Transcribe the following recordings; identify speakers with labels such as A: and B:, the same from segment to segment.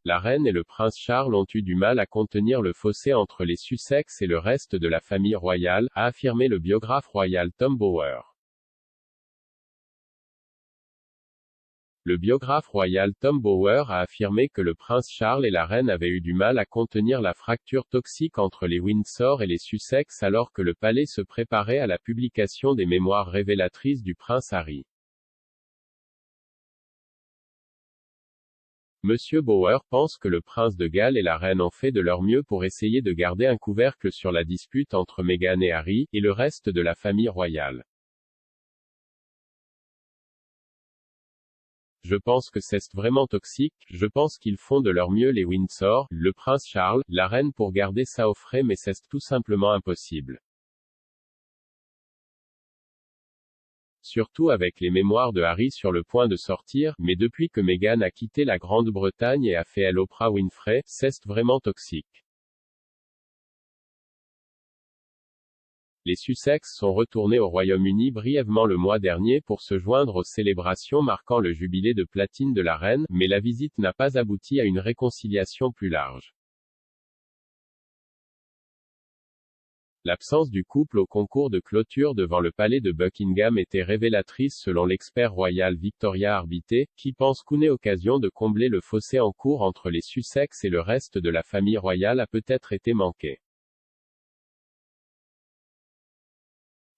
A: La reine et le prince Charles ont eu du mal à contenir le fossé entre les Sussex et le reste de la famille royale, a affirmé le biographe royal Tom Bower. Le biographe royal Tom Bower a affirmé que le prince Charles et la reine avaient eu du mal à contenir la fracture toxique entre les Windsor et les Sussex alors que le palais se préparait à la publication des mémoires révélatrices du prince Harry. Monsieur Bower pense que le prince de Galles et la reine ont fait de leur mieux pour essayer de garder un couvercle sur la dispute entre Meghan et Harry, et le reste de la famille royale. Je pense que c'est vraiment toxique, je pense qu'ils font de leur mieux les Windsor, le prince Charles, la reine pour garder ça au frais mais c'est tout simplement impossible. Surtout avec les mémoires de Harry sur le point de sortir, mais depuis que Meghan a quitté la Grande-Bretagne et a fait elle Oprah Winfrey, c'est vraiment toxique. Les Sussex sont retournés au Royaume-Uni brièvement le mois dernier pour se joindre aux célébrations marquant le jubilé de platine de la reine, mais la visite n'a pas abouti à une réconciliation plus large. L'absence du couple au concours de clôture devant le palais de Buckingham était révélatrice selon l'expert royal Victoria Arbité, qui pense qu'une occasion de combler le fossé en cours entre les Sussex et le reste de la famille royale a peut-être été manquée.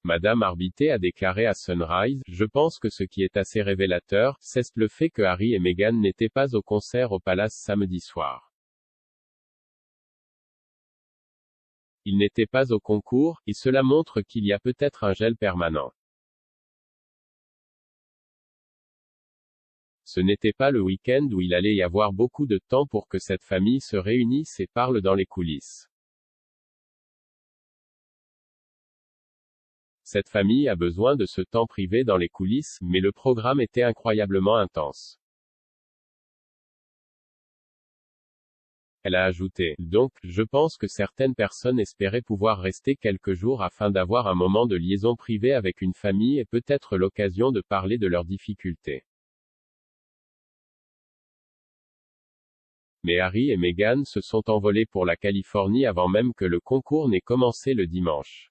A: Madame Arbité a déclaré à Sunrise, « Je pense que ce qui est assez révélateur, c'est le fait que Harry et Meghan n'étaient pas au concert au Palace samedi soir. Ils n'étaient pas au concours, et cela montre qu'il y a peut-être un gel permanent. Ce n'était pas le week-end où il allait y avoir beaucoup de temps pour que cette famille se réunisse et parle dans les coulisses. Cette famille a besoin de ce temps privé dans les coulisses, mais le programme était incroyablement intense. » Elle a ajouté, « Donc, je pense que certaines personnes espéraient pouvoir rester quelques jours afin d'avoir un moment de liaison privée avec une famille et peut-être l'occasion de parler de leurs difficultés. Mais Harry et Meghan se sont envolés pour la Californie avant même que le concours n'ait commencé le dimanche.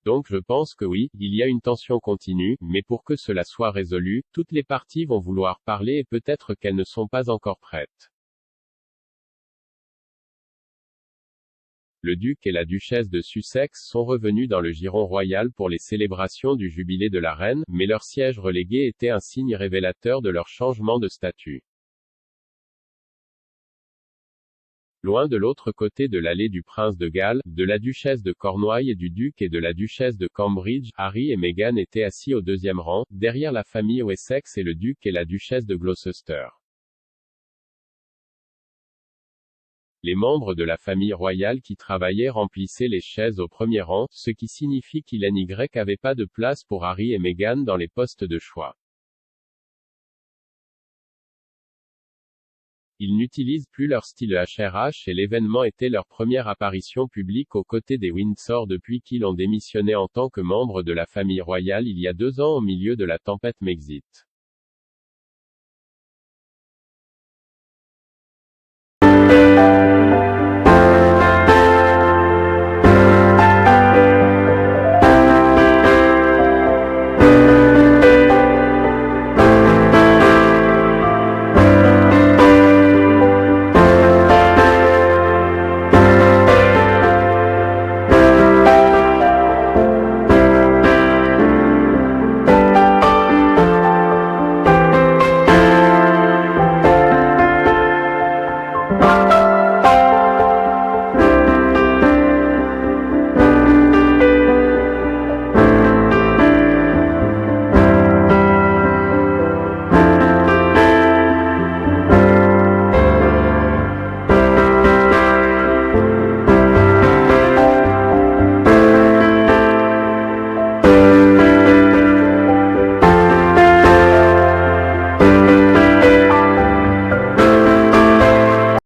A: Donc je pense que oui, il y a une tension continue, mais pour que cela soit résolu, toutes les parties vont vouloir parler et peut-être qu'elles ne sont pas encore prêtes. » Le duc et la duchesse de Sussex sont revenus dans le giron royal pour les célébrations du jubilé de la reine, mais leur siège relégué était un signe révélateur de leur changement de statut. Loin de l'autre côté de l'allée du prince de Galles, de la duchesse de Cornouailles et du duc et de la duchesse de Cambridge, Harry et Meghan étaient assis au deuxième rang, derrière la famille Wessex et le duc et la duchesse de Gloucester. Les membres de la famille royale qui travaillaient remplissaient les chaises au premier rang, ce qui signifie qu'il n'y avait pas de place pour Harry et Meghan dans les postes de choix. Ils n'utilisent plus leur style HRH et l'événement était leur première apparition publique aux côtés des Windsor depuis qu'ils ont démissionné en tant que membres de la famille royale il y a 2 ans au milieu de la tempête Brexit.